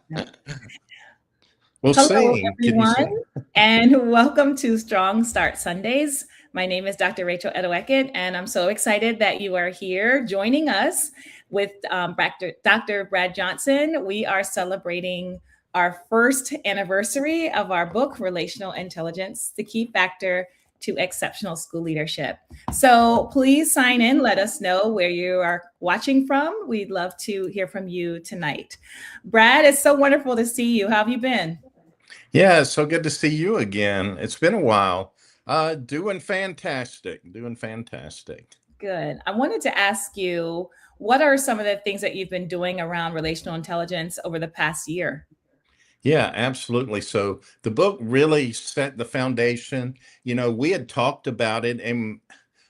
Well, Hello, sing. Can you everyone, sing? and welcome to Strong Start Sundays. My name is Dr. Rachel Edoho-Eket, and I'm so excited that you are here joining us with Dr. Brad Johnson. We are celebrating our first anniversary of our book, Relational Intelligence, the key factor to exceptional school leadership. So please sign in, let us know where you are watching from. We'd love to hear from you tonight. Brad, it's so wonderful to see you. How have you been? Yeah, it's so good to see you again. It's been a while. Doing fantastic. Doing fantastic. Good. I wanted to ask you, what are some of the things that you've been doing around relational intelligence over the past year? Yeah, absolutely. So the book really set the foundation. We had talked about it and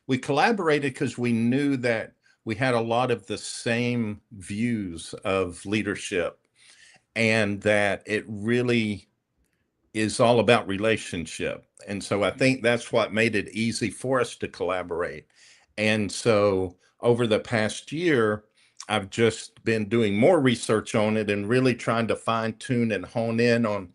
we collaborated because we knew that we had a lot of the same views of leadership and that it really is all about relationship. And so I think that's what made it easy for us to collaborate. And so over the past year, I've just been doing more research on it and really trying to fine tune and hone in on,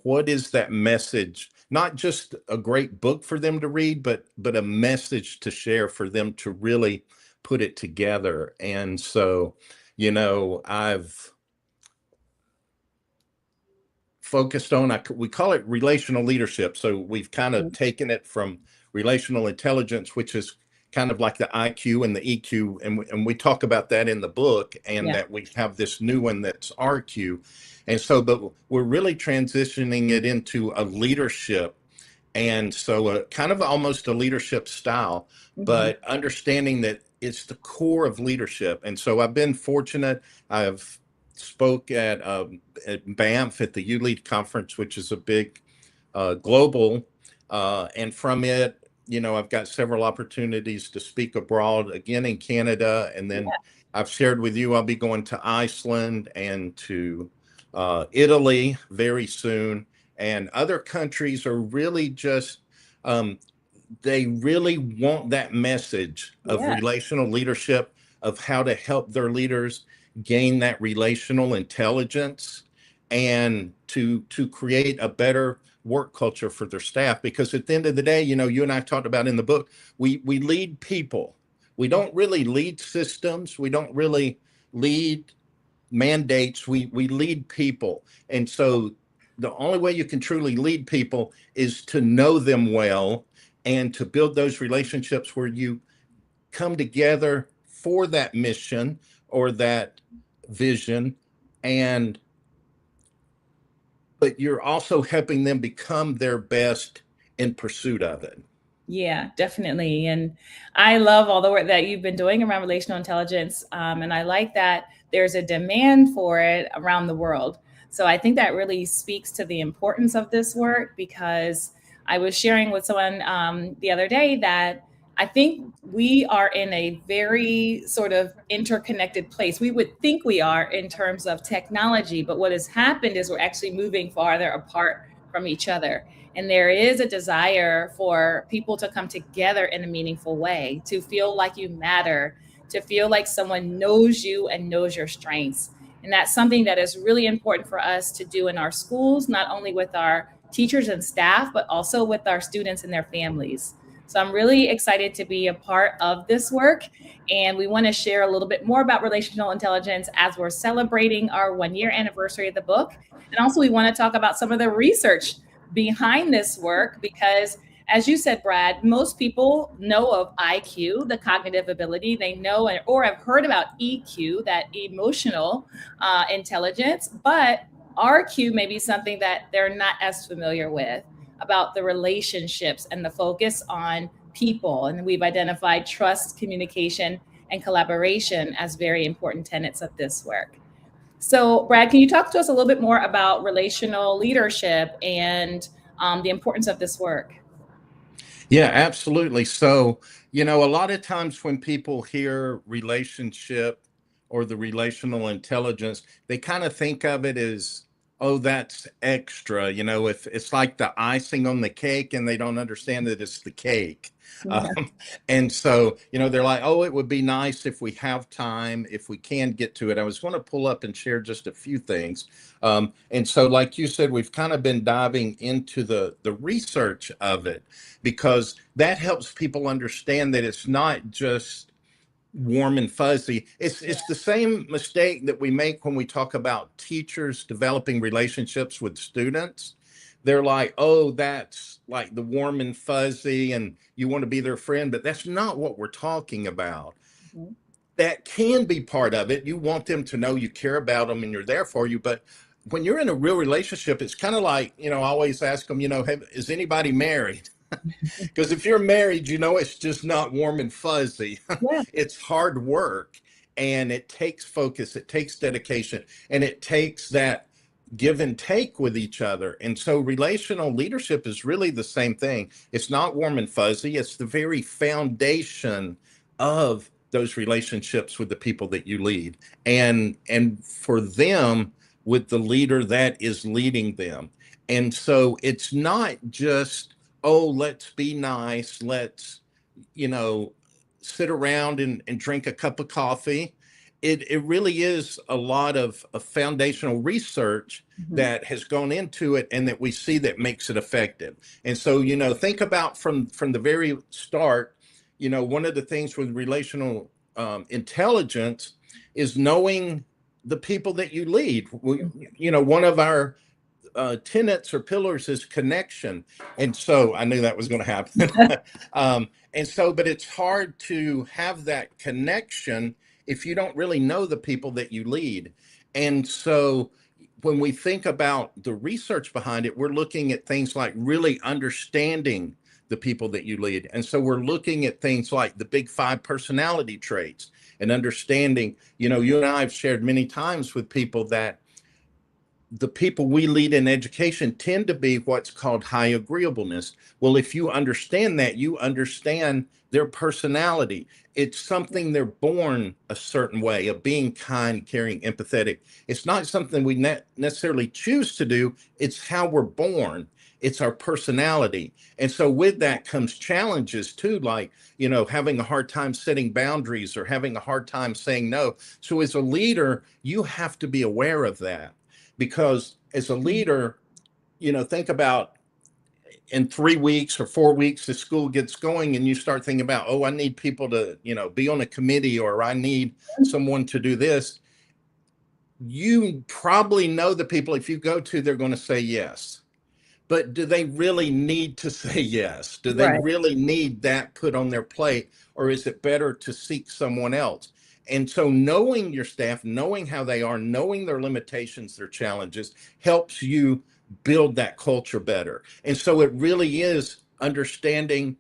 what is that message? Not just a great book for them to read, but a message to share for them to really put it together. And so, I've focused on, we call it relational leadership. So we've kind of Mhm. taken it from relational intelligence, which is kind of like the IQ and the EQ. And we talk about that in the book, and Yeah. that we have this new one that's RQ. And so, but we're really transitioning it into a leadership. And so, kind of almost a leadership style, Mhm. but understanding that it's the core of leadership. And so, I've been fortunate. I've spoke at Banff at the U Lead conference, which is a big global, and from it, I've got several opportunities to speak abroad again in Canada, and then I've shared with you I'll be going to Iceland and to Italy very soon, and other countries are really just um, they really want that message of Yeah. relational leadership, of how to help their leaders gain that relational intelligence and to create a better work culture for their staff. Because at the end of the day, you and I talked about in the book, we lead people. We don't really lead systems. We don't really lead mandates. We lead people. And so the only way you can truly lead people is to know them well and to build those relationships where you come together for that mission or that vision, and but you're also helping them become their best in pursuit of it. Yeah, definitely. And I love all the work that you've been doing around relational intelligence. And I like that there's a demand for it around the world. So I think that really speaks to the importance of this work because I was sharing with someone the other day that I think we are in a very sort of interconnected place. We would think we are in terms of technology, but what has happened is we're actually moving farther apart from each other. And there is a desire for people to come together in a meaningful way, to feel like you matter, to feel like someone knows you and knows your strengths. And that's something that is really important for us to do in our schools, not only with our teachers and staff, but also with our students and their families. So I'm really excited to be a part of this work. And we want to share a little bit more about relational intelligence as we're celebrating our 1 year anniversary of the book. And also, we want to talk about some of the research behind this work because, as you said, Brad, most people know of IQ, the cognitive ability. They know or have heard about EQ, that emotional intelligence, but RQ may be something that they're not as familiar with, about the relationships and the focus on people. And we've identified trust, communication, and collaboration as very important tenets of this work. So, Brad, can you talk to us a little bit more about relational leadership and the importance of this work? Yeah, absolutely. So, a lot of times when people hear relationship or the relational intelligence, they kind of think of it as oh, that's extra. If it's like the icing on the cake and they don't understand that it's the cake. Yeah. Um, and so, they're like, oh, it would be nice if we have time, if we can get to it. I was going to pull up and share just a few things. And so, like you said, we've kind of been diving into the research of it because that helps people understand that it's not just warm and fuzzy. It's the same mistake that we make when we talk about teachers developing relationships with students. They're like, oh, that's like the warm and fuzzy, and you want to be their friend, but that's not what we're talking about. Mhm. That can be part of it. You want them to know you care about them and you're there for you, but when you're in a real relationship, it's kind of like, I always ask them, hey, is anybody married? Because if you're married, it's just not warm and fuzzy. Yeah. It's hard work, and it takes focus, it takes dedication, and it takes that give and take with each other. And so relational leadership is really the same thing. It's not warm and fuzzy, it's the very foundation of those relationships with the people that you lead. And for them, with the leader that is leading them. And so it's not just, oh, let's be nice, let's, you know, sit around and drink a cup of coffee. It really is a lot of foundational research Mhm. that has gone into it and that we see that makes it effective. And so, think about from the very start, one of the things with relational intelligence is knowing the people that you lead. One of our tenets or pillars is connection. And so I knew that was going to happen. And so, but it's hard to have that connection if you don't really know the people that you lead. And so when we think about the research behind it, we're looking at things like really understanding the people that you lead. And so we're looking at things like the big five personality traits and understanding, you and I have shared many times with people that the people we lead in education tend to be what's called high agreeableness. Well, if you understand that, you understand their personality. It's something they're born a certain way of being kind, caring, empathetic. It's not something we necessarily choose to do, it's how we're born. It's our personality. And so with that comes challenges too, like, having a hard time setting boundaries or having a hard time saying no. So as a leader, you have to be aware of that because as a Mhm. leader, think about in 3 weeks or 4 weeks, the school gets going and you start thinking about, oh, I need people to, be on a committee or I need someone to do this. You probably know the people if you go to, they're going to say yes. But do they really need to say yes? Do they Right. really need that put on their plate? Or is it better to seek someone else? And so knowing your staff, knowing how they are, knowing their limitations, their challenges helps you build that culture better. And so it really is understanding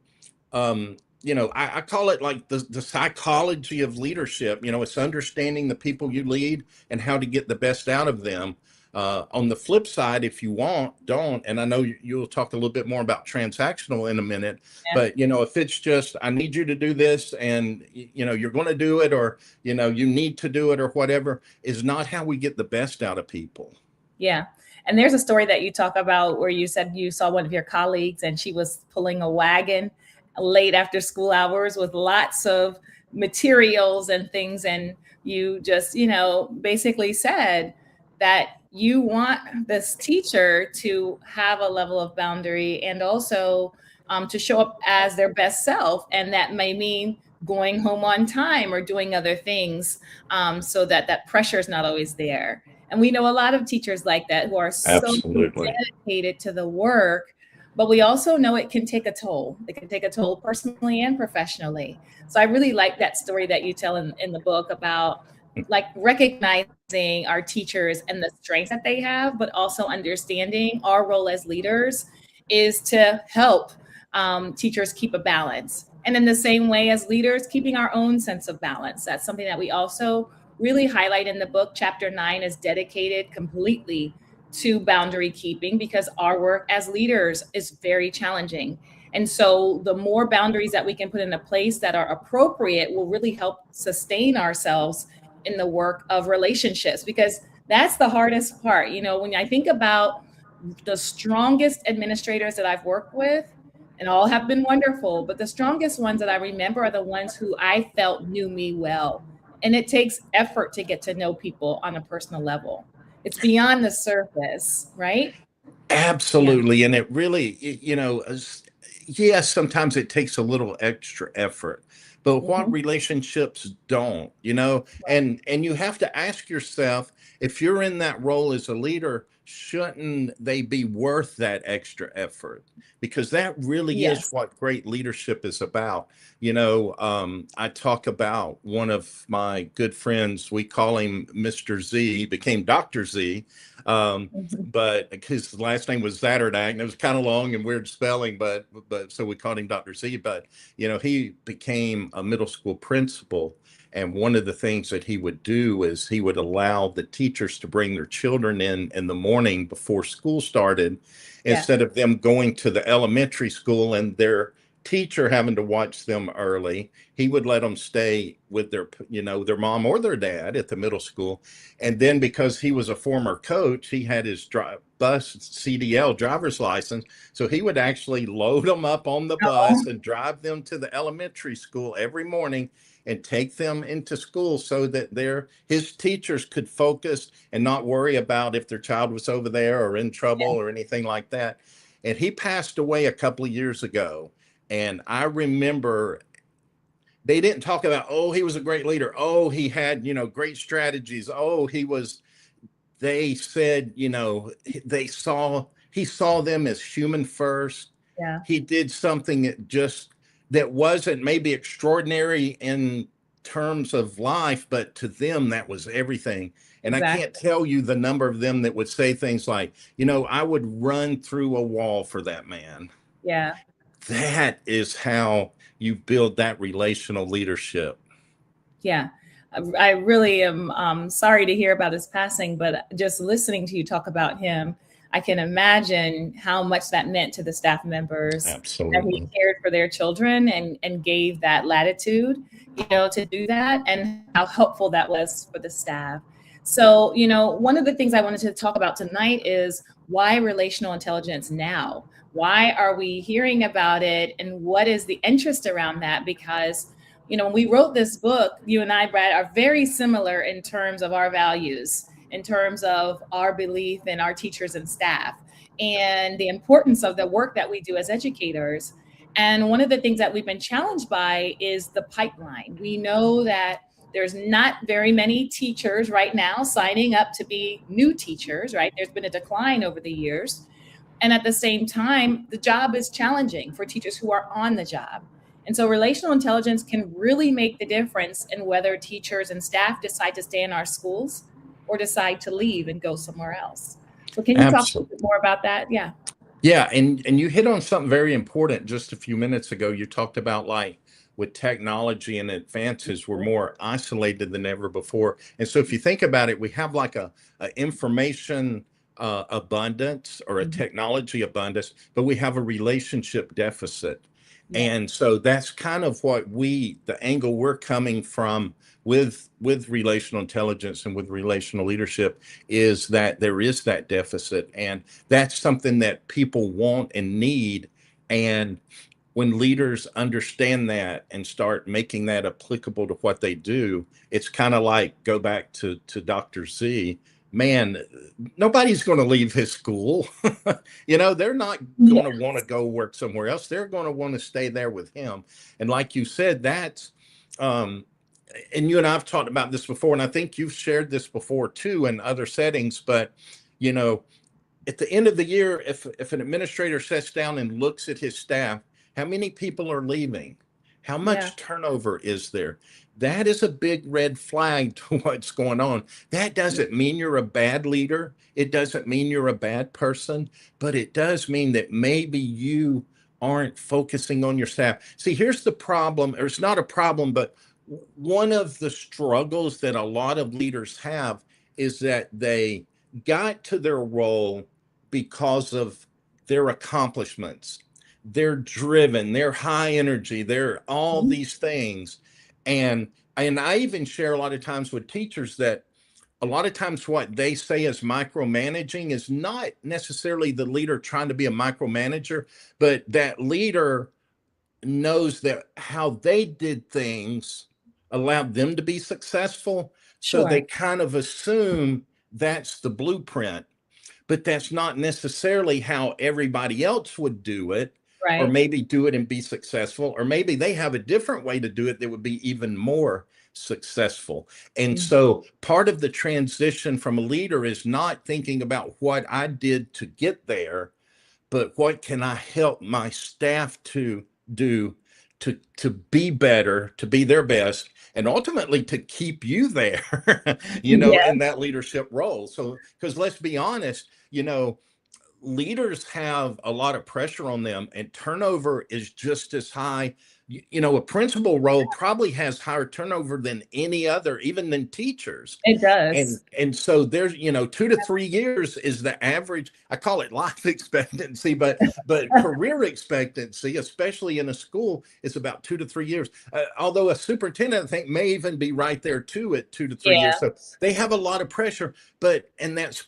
I call it like the psychology of leadership. It's understanding the people you lead and how to get the best out of them. On the flip side, if you don't, and I know you'll talk a little bit more about transactional in a minute, Yeah. but if it's just, I need you to do this and you're going to do it, or, you need to do it or whatever, is not how we get the best out of people. Yeah. And there's a story that you talk about where you said you saw one of your colleagues and she was pulling a wagon late after school hours with lots of materials and things. And you just, basically said that you want this teacher to have a level of boundary and also to show up as their best self. And that may mean going home on time or doing other things so that that pressure is not always there. And we know a lot of teachers like that who are so Absolutely. dedicated to the work, but we also know it can take a toll. It can take a toll personally and professionally. So I really like that story that you tell in the book about like recognizing our teachers and the strengths that they have, but also understanding our role as leaders is to help teachers keep a balance. And in the same way as leaders, keeping our own sense of balance. That's something that we also really highlight in the book. Chapter 9 is dedicated completely to boundary keeping because our work as leaders is very challenging. And so the more boundaries that we can put into place that are appropriate will really help sustain ourselves in the work of relationships because That's the hardest part. When I think about the strongest administrators that I've worked with, and all have been wonderful, but the strongest ones that I remember are the ones who I felt knew me well. And it takes effort to get to know people on a personal level. It's beyond the surface, right? Yeah. Absolutely. And it really, yes, sometimes it takes a little extra effort, but what Hmm. relationships don't, and you have to ask yourself, if you're in that role as a leader, shouldn't they be worth that extra effort? Because that really is Yes. what great leadership is about. I talk about one of my good friends, we call him Mr. Z, became Dr. Z. Um, Mhm. but his last name was Zatterdag, and it was kind of long and weird spelling, but so we called him Dr. Z. But he became a middle school principal, and one of the things that he would do is he would allow the teachers to bring their children in the morning before school started, Yeah. instead of them going to the elementary school and their teacher having to watch them early. He would let them stay with their mom or their dad at the middle school, and then because he was a former coach, he had his bus CDL driver's license. So he would actually load them up on the bus Oh, and drive them to the elementary school every morning and take them into school so that his teachers could focus and not worry about if their child was over there or in trouble yeah. or anything like that. And he passed away a couple of years ago. And I remember they didn't talk about, oh, he was a great leader, oh, he had great strategies, oh, they said, he saw them as human first. Yeah. He did something that wasn't maybe extraordinary in terms of life, but to them that was everything. And I can't Exactly. tell you the number of them that would say things like, I would run through a wall for that man. Yeah. That is how you build that relational leadership. Yeah. I really am sorry to hear about his passing, but just listening to you talk about him, I can imagine how much that meant to the staff members, that he Absolutely. cared for their children and gave that latitude, to do that, and how helpful that was for the staff. So, one of the things I wanted to talk about tonight is why relational intelligence now? Why are we hearing about it, and what is the interest around that? Because when we wrote this book, you and I, Brad, are very similar in terms of our values, in terms of our belief in our teachers and staff, and the importance of the work that we do as educators. And one of the things that we've been challenged by is the pipeline. We know that there's not very many teachers right now signing up to be new teachers, right? There's been a decline over the years. And at the same time, the job is challenging for teachers who are on the job. And so relational intelligence can really make the difference in whether teachers and staff decide to stay in our schools or decide to leave and go somewhere else. So can you talk a little Absolutely. bit more about that? Yeah. Yeah, and you hit on something very important just a few minutes ago. You talked about, like, with technology and advances, we're more isolated than ever before. And so if you think about it, we have like a information abundance or a Mhm. technology abundance, but we have a relationship deficit. Yeah. And so that's kind of the angle we're coming from with relational intelligence and with relational leadership, is that there is that deficit. And that's something that people want and need. And when leaders understand that and start making that applicable to what they do, it's kind of like, go back to Dr. Z. Man, nobody's going to leave his school. They're not going to want to Yes. go work somewhere else. They're going to want to stay there with him. And like you said, um, and you and I've talked about this before, and I think you've shared this before too in other settings, but you know, at the end of the year, if an administrator sits down and looks at his staff, how many people are leaving? How Yeah. much turnover is there? That is a big red flag to what's going on. That doesn't mean you're a bad leader. It doesn't mean you're a bad person, but it does mean that maybe you aren't focusing on your staff. See, here's the problem, or it's not a problem, but one of the struggles that a lot of leaders have is that they got to their role because of their accomplishments. They're driven, they're high energy, they're all Mhm. these things. And I even share a lot of times with teachers that a lot of times what they say is micromanaging is not necessarily the leader trying to be a micromanager, but that leader knows that how they did things allowed them to be successful. So they Sure. kind of assume that's the blueprint, but that's not necessarily how everybody else would do it, or Right. maybe do it and be successful, or maybe they have a different way to do it that would be even more successful. And Mhm. so part of the transition from a leader is not thinking about what I did to get there, but what can I help my staff to do to be better, to be their best, and ultimately to keep you there, in Yes, that leadership role. So, because let's be honest, leaders have a lot of pressure on them, and turnover is just as high. A principal role probably has higher turnover than any other, even than teachers. it and does. and so there's 2 to 3 years is the average. I call it life expectancy, but career expectancy, especially in a school, is about 2 to 3 years. Although a superintendent, I think, may even be right there too at 2 to 3 years. Yeah, So they have a lot of pressure, and that's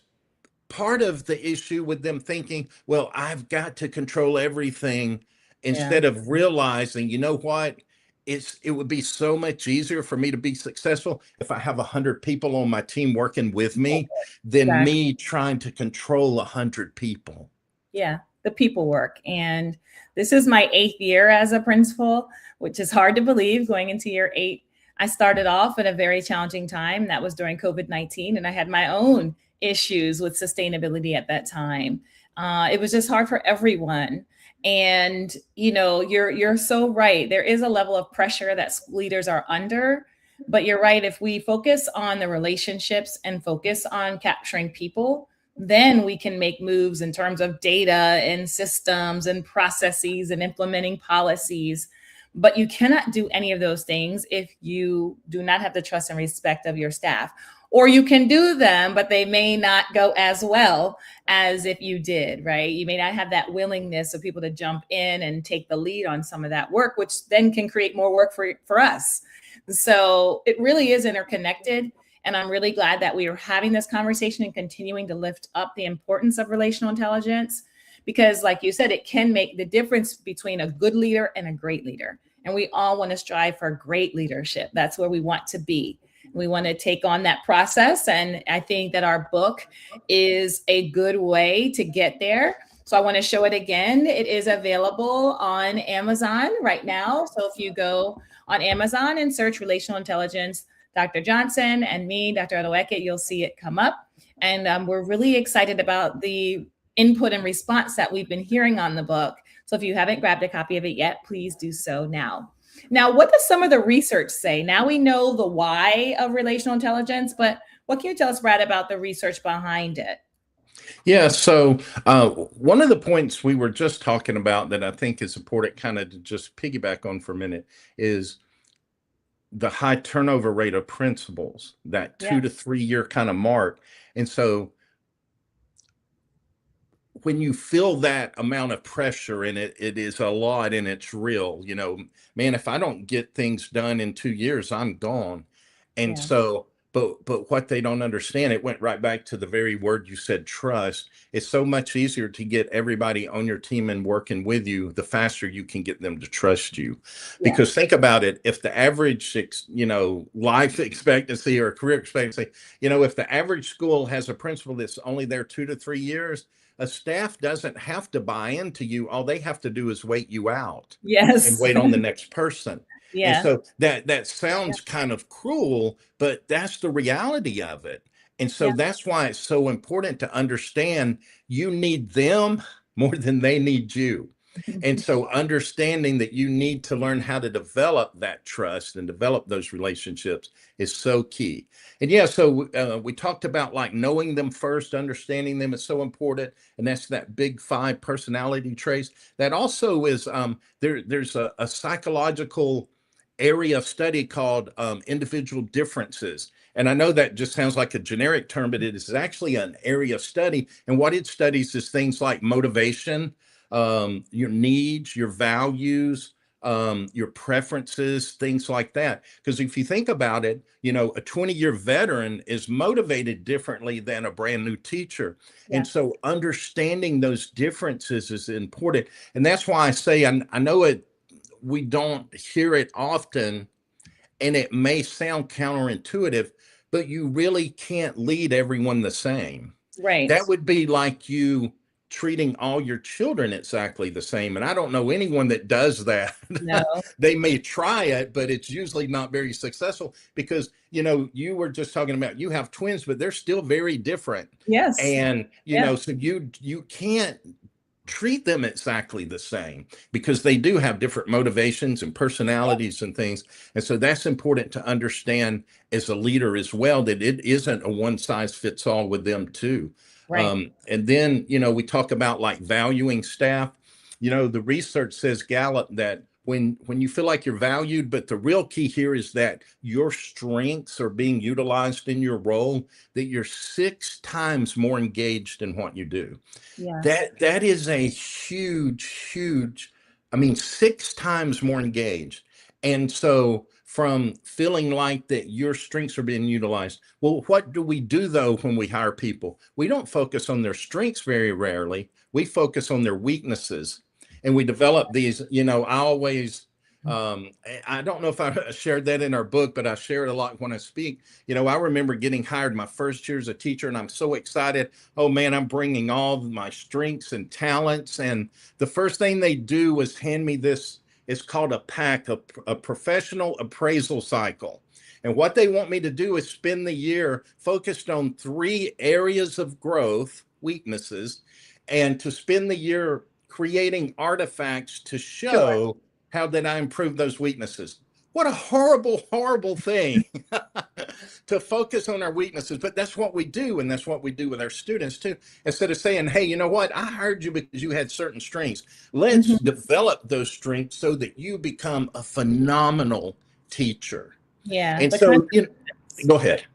part of the issue with them thinking, well, I've got to control everything, yeah, instead of realizing, you know what? It would be so much easier for me to be successful if I have 100 people on my team working with me than exactly. me trying to control 100 people. Yeah, the people work. And this is my 8th year as a principal, which is hard to believe going into year 8. I started off at a very challenging time. That was during COVID-19, and I had my own issues with sustainability at that time. It was just hard for everyone. And you're so right. There is a level of pressure that school leaders are under, but you're right. If we focus on the relationships and focus on capturing people, then we can make moves in terms of data and systems and processes and implementing policies. But you cannot do any of those things if you do not have the trust and respect of your staff. Or you can do them, but they may not go as well as if you did, right? You may not have that willingness of people to jump in and take the lead on some of that work, which then can create more work for us. So it really is interconnected. And I'm really glad that we are having this conversation and continuing to lift up the importance of relational intelligence, because, like you said, it can make the difference between a good leader and a great leader. And we all want to strive for great leadership. That's where we want to be. We want to take on that process. And I think that our book is a good way to get there. So I want to show it again. It is available on Amazon right now. So if you go on Amazon and search Relational Intelligence, Dr. Johnson and me, Dr. Edoho-Eket, you'll see it come up. And we're really excited about the input and response that we've been hearing on the book. So if you haven't grabbed a copy of it yet, please do so now. Now, what does some of the research say? Now we know the why of relational intelligence, but what can you tell us, Brad, about the research behind it? Yeah, so one of the points we were just talking about that I think is important, kind of to just piggyback on for a minute, is the high turnover rate of principals, that Yeah, 2 to 3 year kind of mark. And so when you feel that amount of pressure, and it is a lot and it's real, man, if I don't get things done in 2 years, I'm gone. And yeah, so, but what they don't understand, it went right back to the very word you said, trust. It's so much easier to get everybody on your team and working with you, the faster you can get them to trust you. yeah, Because think about it, if the average, life expectancy or career expectancy, if the average school has a principal that's only there 2 to 3 years, a staff doesn't have to buy into you. All they have to do is wait you out and yes, wait on the next person. And yeah, so that yeah, sounds kind of cruel, but that's the reality of it. And so yeah. that's why it's so important to understand you need them more than they need you. And so understanding that you need to learn how to develop that trust and develop those relationships is so key. And yeah, so we talked about like knowing them first, understanding them is so important. And that's that big five personality traits. That also is there's a psychological area of study called individual differences. And I know that just sounds like a generic term, but it is actually an area of study. And what it studies is things like motivation, your needs, your values, your preferences, things like that. Because if you think about it, a 20-year veteran is motivated differently than a brand new teacher. And Yeah. so understanding those differences is important. And that's why I say, I know we don't hear it often, and it may sound counterintuitive, but you really can't lead everyone the same. Right. That would be like you treating all your children exactly the same. And I don't know anyone that does that. No. They may try it, but it's usually not very successful because, you were just talking about you have twins, but they're still very different. Yes. And, Yeah. so you can't treat them exactly the same because they do have different motivations and personalities and things. And so that's important to understand as a leader as well, that it isn't a one size fits all with them too. Right. And then, we talk about like valuing staff. The research says, Gallup, that when you feel like you're valued, but the real key here is that your strengths are being utilized in your role, that you're 6 times more engaged in what you do. Yes. That is a huge, I mean, 6 times more engaged. And so from feeling like that your strengths are being utilized, well, what do we do though when we hire people? We don't focus on their strengths very rarely. We focus on their weaknesses. And we develop these, I always I don't know if I shared that in our book, but I share it a lot when I speak. I remember getting hired my first year as a teacher, and I'm so excited. Oh man, I'm bringing all of my strengths and talents. And the first thing they do was hand me this. It's called a PAC, a professional appraisal cycle. And what they want me to do is spend the year focused on 3 areas of growth, weaknesses, and to spend the year creating artifacts to Sure. show how did I improve those weaknesses. What a horrible thing to focus on our weaknesses. But that's what we do. And that's what we do with our students too. Instead of saying, hey, you know what? I hired you because you had certain strengths. Let's Hmm. develop those strengths so that you become a phenomenal teacher. Yeah. And so, go ahead.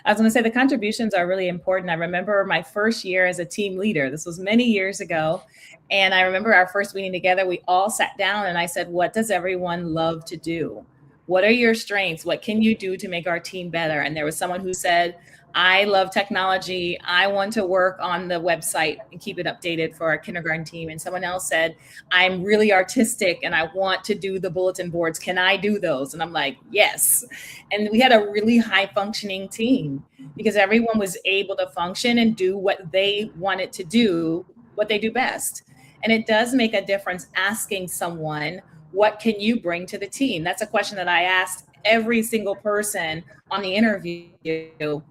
I was going to say the contributions are really important. I remember my first year as a team leader. This was many years ago. And I remember our first meeting together, we all sat down and I said, what does everyone love to do? What are your strengths? What can you do to make our team better? And there was someone who said, I love technology. I want to work on the website and keep it updated for our kindergarten team. And someone else said, I'm really artistic and I want to do the bulletin boards. Can I do those? And I'm like, yes. And we had a really high functioning team because everyone was able to function and do what they wanted to do, what they do best. And it does make a difference asking someone, what can you bring to the team? That's a question that I asked every single person on the interview.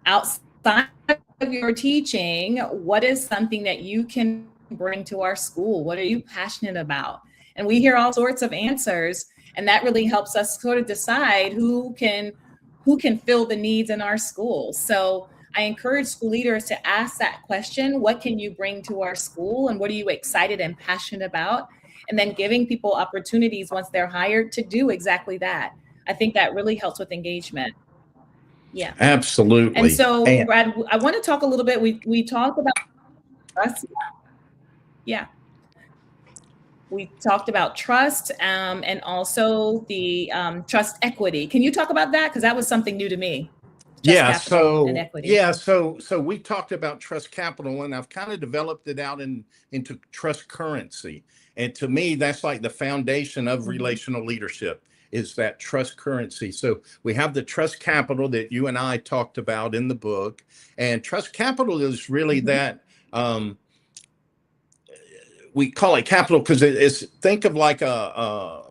Outside of your teaching, what is something that you can bring to our school? What are you passionate about? And we hear all sorts of answers, and that really helps us sort of decide who can fill the needs in our schools. So I encourage school leaders to ask that question, what can you bring to our school and what are you excited and passionate about? And then giving people opportunities once they're hired to do exactly that. I think that really helps with engagement. Yeah. And Absolutely. so, And Brad, I want to talk a little bit. We talked about trust. Yeah, we talked about trust and also the trust equity. Can you talk about that? Because that was something new to me. Trust Yeah, capital and so equity. yeah, so we talked about trust capital, and I've kind of developed it out into trust currency. And to me, that's like the foundation of Mhm. relational leadership is that trust currency. So we have the trust capital that you and I talked about in the book, and trust capital is really Mhm. that we call it capital because it's think of like a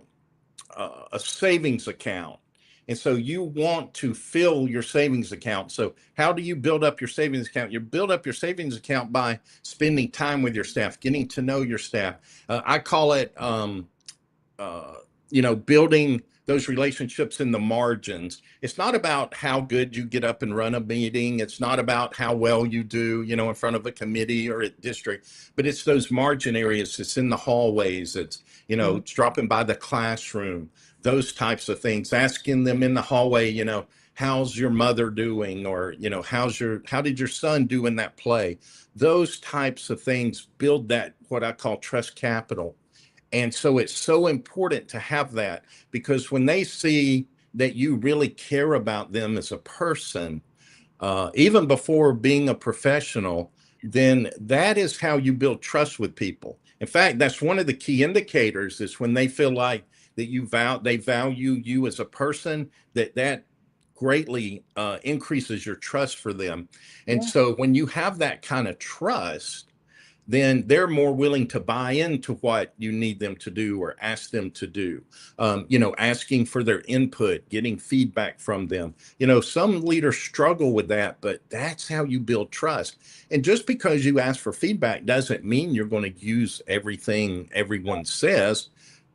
savings account. And so you want to fill your savings account. So how do you build up your savings account? You build up your savings account by spending time with your staff, getting to know your staff. I call it uh, building those relationships in the margins. It's not about how good you get up and run a meeting. It's not about how well you do, in front of a committee or at district, but it's those margin areas. It's in the hallways. It's dropping by the classroom, those types of things, asking them in the hallway, how's your mother doing? Or, how did your son do in that play? Those types of things build that, what I call trust capital. And so it's so important to have that, because when they see that you really care about them as a person, even before being a professional, then that is how you build trust with people. In fact, that's one of the key indicators, is when they feel like that they value you as a person, that greatly increases your trust for them. And Yeah. so when you have that kind of trust, then they're more willing to buy into what you need them to do or ask them to do. Asking for their input, getting feedback from them. Some leaders struggle with that, but that's how you build trust. And just because you ask for feedback doesn't mean you're going to use everything everyone says,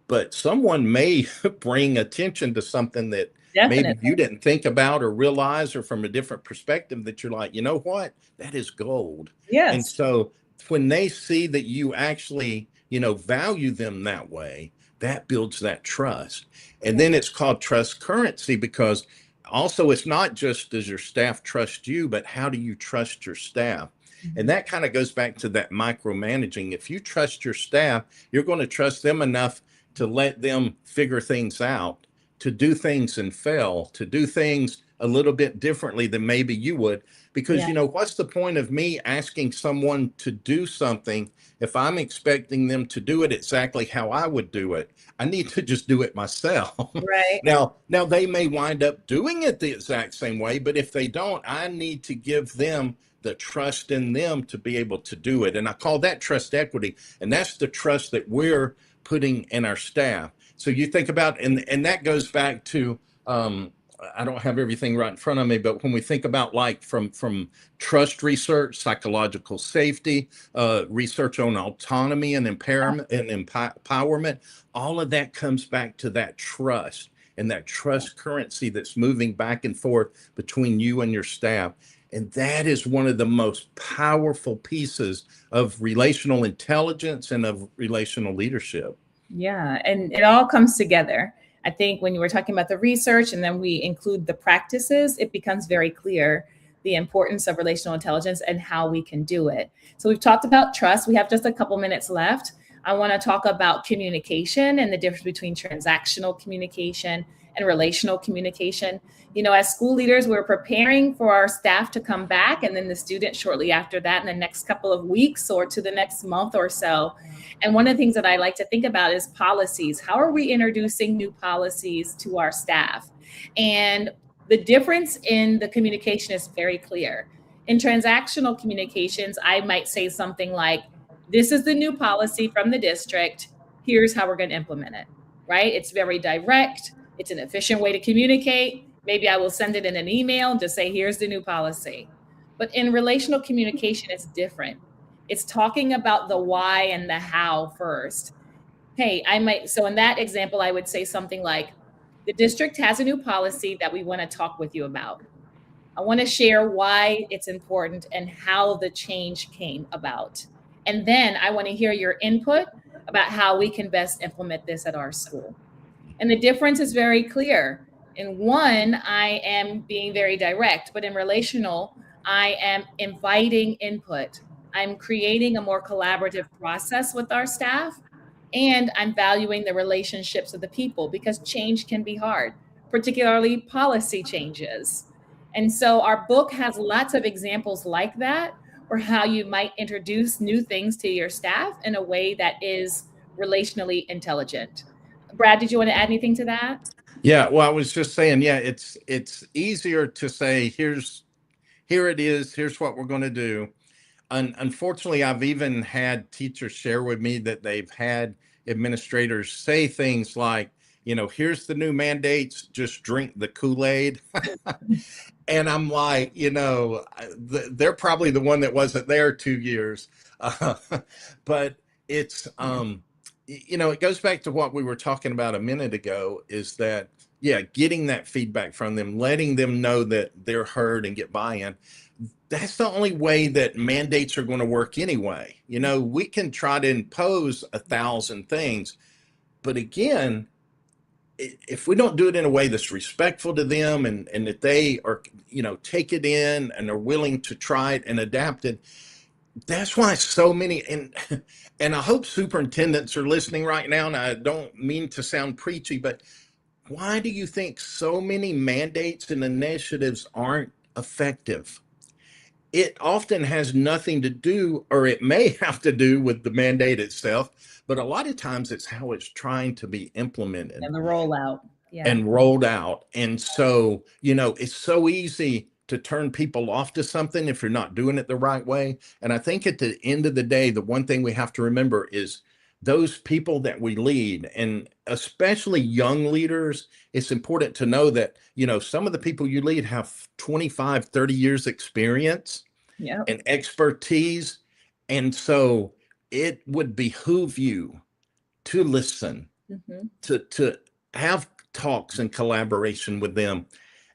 but someone may bring attention to something that maybe Definitely. you didn't think about or realize, or from a different perspective, that you're like, you know what, that is gold. And Yes. so when they see that you actually, value them that way, that builds that trust. And Yeah. then it's called trust currency, because also it's not just does your staff trust you, but how do you trust your staff? And Mhm. that kind of goes back to that micromanaging. If you trust your staff, you're going to trust them enough to let them figure things out, to do things and fail, to do things a little bit differently than maybe you would. Yeah. Because, what's the point of me asking someone to do something if I'm expecting them to do it exactly how I would do it? I need to just do it myself. Right. Now they may wind up doing it the exact same way, but if they don't, I need to give them the trust in them to be able to do it. And I call that trust equity. And that's the trust that we're putting in our staff. So you think about, and that goes back to, I don't have everything right in front of me, but when we think about, like, from trust research, psychological safety, research on autonomy and empowerment, all of that comes back to that trust, and that trust currency that's moving back and forth between you and your staff. And that is one of the most powerful pieces of relational intelligence and of relational leadership. Yeah, and it all comes together. I think when you were talking about the research and then we include the practices, it becomes very clear the importance of relational intelligence and how we can do it. So we've talked about trust. We have just a couple minutes left. I want to talk about communication and the difference between transactional communication and relational communication. As school leaders, we're preparing for our staff to come back, and then the students shortly after that in the next couple of weeks or to the next month or so. And one of the things that I like to think about is policies. How are we introducing new policies to our staff? And the difference in the communication is very clear. In transactional communications, I might say something like, this is the new policy from the district. Here's how we're going to implement it, right? It's very direct. It's an efficient way to communicate. Maybe I will send it in an email and just say, here's the new policy. But in relational communication, it's different. It's talking about the why and the how first. Hey, so in that example, I would say something like, the district has a new policy that we want to talk with you about. I want to share why it's important and how the change came about. And then I want to hear your input about how we can best implement this at our school. And the difference is very clear. In one, I am being very direct, but in relational, I am inviting input. I'm creating a more collaborative process with our staff, and I'm valuing the relationships of the people, because change can be hard, particularly policy changes. And so our book has lots of examples like that, or how you might introduce new things to your staff in a way that is relationally intelligent. Brad, did you want to add anything to that? Yeah, well, I was just saying, yeah, it's easier to say, here it is, here's what we're going to do. Unfortunately, I've even had teachers share with me that they've had administrators say things like, here's the new mandates, just drink the Kool-Aid. And I'm like, they're probably the one that wasn't there 2 years. Uh, but it's, Yeah. it goes back to what we were talking about a minute ago, is that, yeah, getting that feedback from them, letting them know that they're heard and get buy-in. That's the only way that mandates are going to work anyway. We can try to impose 1,000 things, but again, if we don't do it in a way that's respectful to them, and that they are, take it in and are willing to try it and adapt it, That's why so many, and I hope superintendents are listening right now, and I don't mean to sound preachy, but why do you think so many mandates and initiatives aren't effective? It often has nothing to do, or it may have to do with the mandate itself, but a lot of times it's how it's trying to be implemented And the rollout. Yeah. and rolled out. And so, it's so easy to turn people off to something if you're not doing it the right way. And I think at the end of the day, the one thing we have to remember is those people that we lead, and especially young leaders, it's important to know that, some of the people you lead have 25, 30 years experience Yep. and expertise. And so it would behoove you to listen, Hmm. to have talks and collaboration with them,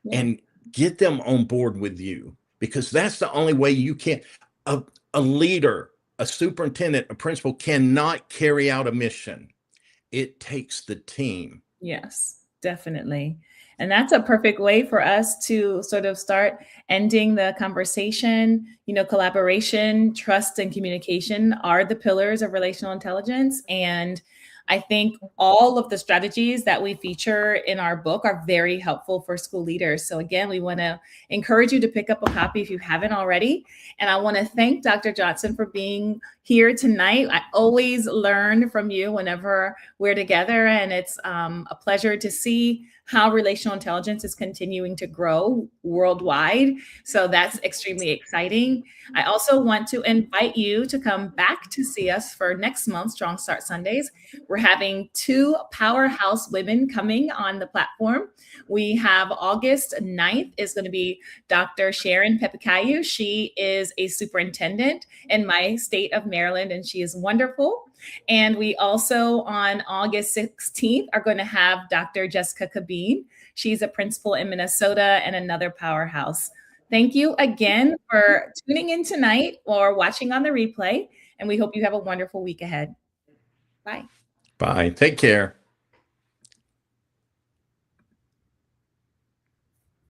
Yeah. and get them on board with you, because that's the only way you can. a, a leader, a superintendent, a principal cannot carry out a mission. It takes the team. Yes, definitely. And that's a perfect way for us to sort of start ending the conversation. Collaboration, trust, and communication are the pillars of relational intelligence. And I think all of the strategies that we feature in our book are very helpful for school leaders. So, again, we want to encourage you to pick up a copy if you haven't already. And I want to thank Dr. Johnson for being here tonight. I always learn from you whenever we're together, and it's a pleasure to see how relational intelligence is continuing to grow worldwide. So that's extremely exciting. I also want to invite you to come back to see us for next month, Strong Start Sundays. We're having two powerhouse women coming on the platform. We have August 9th is going to be Dr. Sharon Pepikayu. She is a superintendent in my state of Maryland, and she is wonderful. And we also, on August 16th, are going to have Dr. Jessica Kabine. She's a principal in Minnesota and another powerhouse. Thank you again for tuning in tonight or watching on the replay. And we hope you have a wonderful week ahead. Bye. Bye. Take care.